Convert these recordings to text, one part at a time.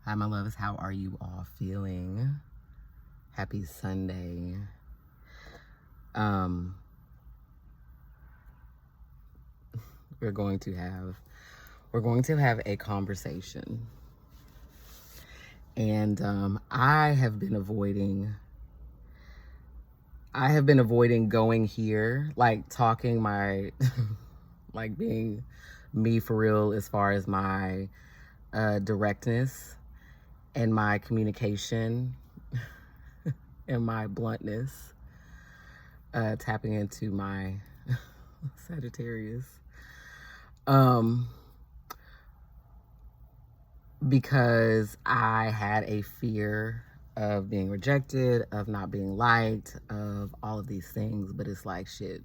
Hi, my loves. How are you all feeling? Happy Sunday. Um, we're going to have a conversation, and I have been avoiding going here, like talking my, like being me for real as far as my directness and my communication and my bluntness, tapping into my Sagittarius. Because I had a fear of being rejected, of not being liked, of all of these things. But it's like, shit,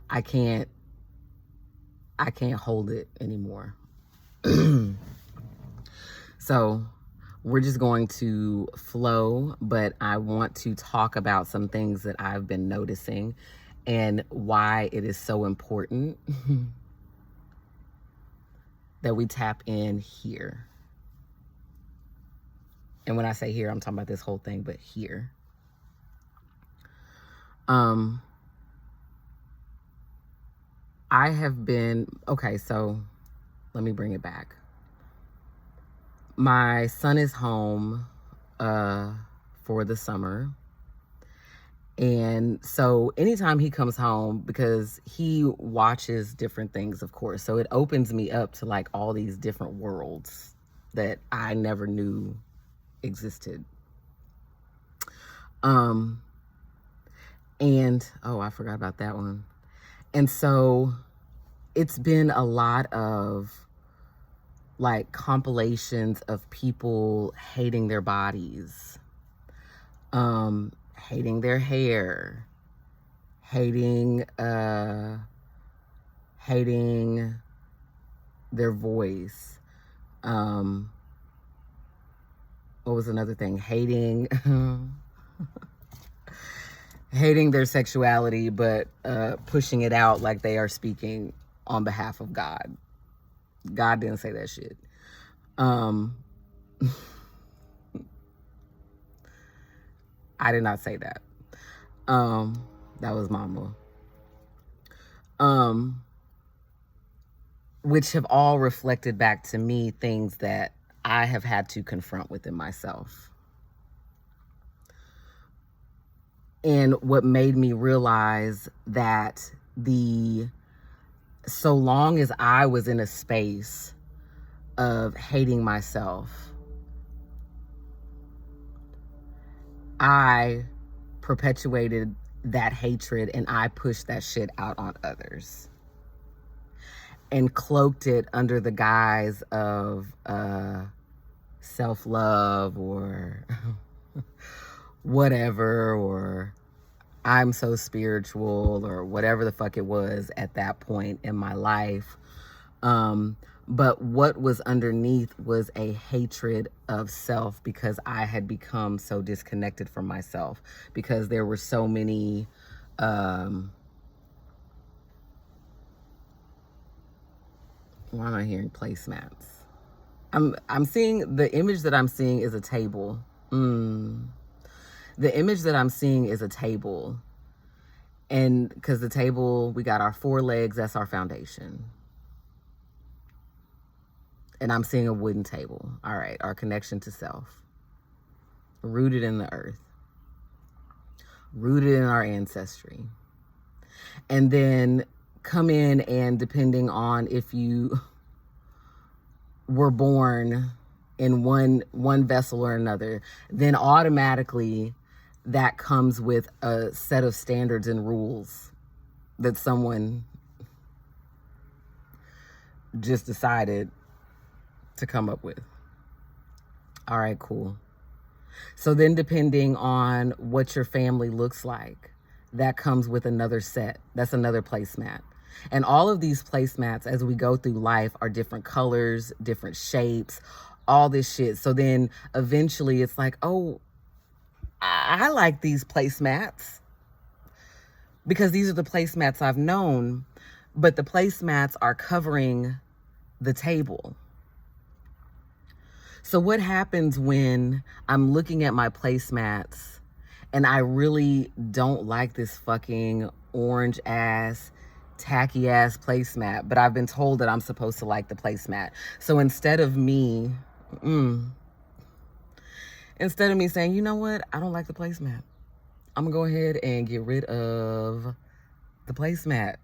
I can't hold it anymore. So we're just going to flow, but I want to talk about some things that I've been noticing and why it is so important that we tap in here. And when I say here, I'm talking about this whole thing, but here. I have been, okay, so let me bring it back. My son is home for the summer. And so anytime he comes home, because he watches different things, of course, so it opens me up to like all these different worlds that I never knew existed. And oh, I forgot about that one. And so it's been a lot of like compilations of people hating their bodies, hating their hair, hating their voice. What was another thing? Hating their sexuality, but pushing it out like they are speaking on behalf of God. God didn't say that shit. I did not say that. That was mama. Which have all reflected back to me things that I have had to confront within myself. And what made me realize that so long as I was in a space of hating myself, I perpetuated that hatred and I pushed that shit out on others and cloaked it under the guise of self-love or whatever, or I'm so spiritual, or whatever the fuck it was at that point in my life. But what was underneath was a hatred of self, because I had become so disconnected from myself, because there were so many why am I hearing placemats? I'm seeing, the image that I'm seeing is a table. The image that I'm seeing is a table. And because the table, we got our 4 legs, that's our foundation. And I'm seeing a wooden table. All right, our connection to self. Rooted in the earth. Rooted in our ancestry. And then come in, and depending on if you were born in one vessel or another, then automatically that comes with a set of standards and rules that someone just decided to come up with. All right, cool. So then depending on what your family looks like, that comes with another set. That's another placemat. And all of these placemats as we go through life are different colors, different shapes, all this shit. So then eventually it's like, oh, I like these placemats because these are the placemats I've known, but the placemats are covering the table. So what happens when I'm looking at my placemats and I really don't like this fucking orange ass, tacky ass placemat, but I've been told that I'm supposed to like the placemat. So instead of me saying, you know what, I don't like the placemat, I'm gonna go ahead and get rid of the placemat.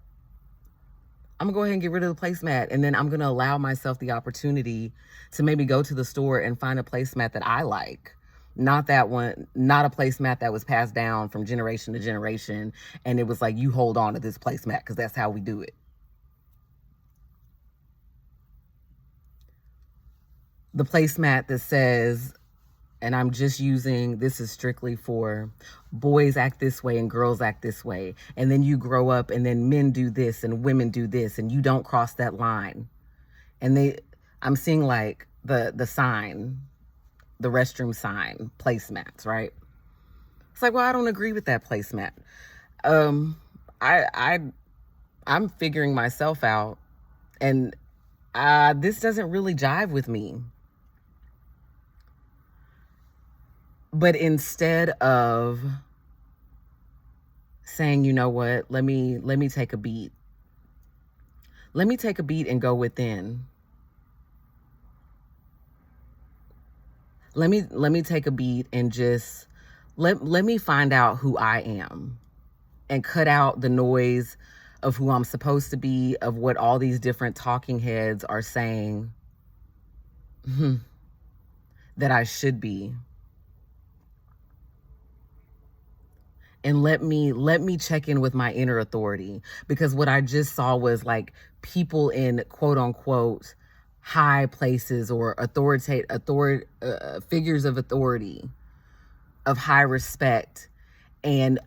I'm gonna go ahead and get rid of the placemat, and then I'm gonna allow myself the opportunity to maybe go to the store and find a placemat that I like. Not that one, not a placemat that was passed down from generation to generation, and it was like, you hold on to this placemat because that's how we do it. The placemat that says, and I'm just using, this is strictly for boys act this way and girls act this way. And then you grow up and then men do this and women do this and you don't cross that line. And I'm seeing like the sign, the restroom sign, placemats, right? It's like, well, I don't agree with that placemat. I'm figuring myself out, and this doesn't really jive with me. But instead of saying, you know what, let me take a beat. Let me take a beat and go within. Let me take a beat and just let me find out who I am and cut out the noise of who I'm supposed to be, of what all these different talking heads are saying that I should be. And let me check in with my inner authority, because what I just saw was like people in quote unquote high places or figures of authority, of high respect, and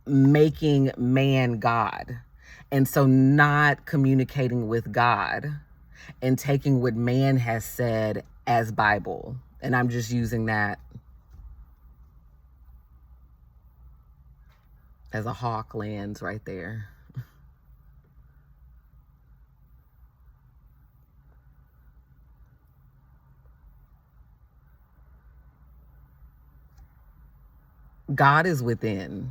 making man God. And so not communicating with God and taking what man has said as Bible. And I'm just using that as a hawk lands right there. God is within.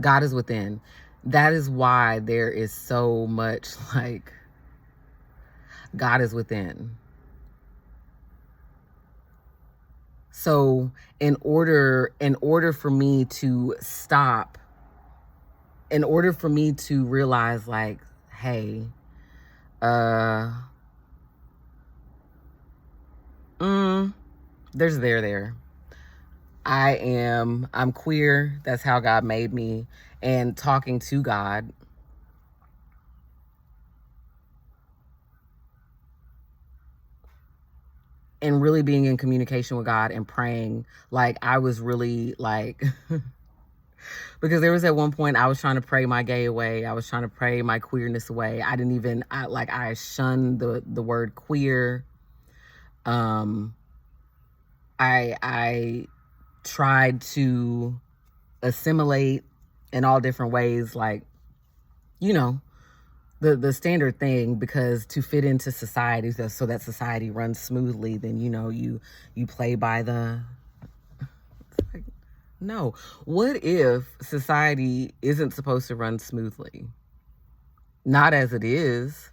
God is within. That is why there is so much like God is within. So in order for me to stop, in order for me to realize like, hey, there's there. I'm queer. That's how God made me. And talking to God, and really being in communication with God and praying, like I was really like, because there was at one point I was trying to pray my gay away. I was trying to pray my queerness away. I shunned the word queer. I tried to assimilate in all different ways, like, you know, the standard thing, because to fit into society, so that society runs smoothly, then, you know, you play by the, like, no. What if society isn't supposed to run smoothly? Not as it is.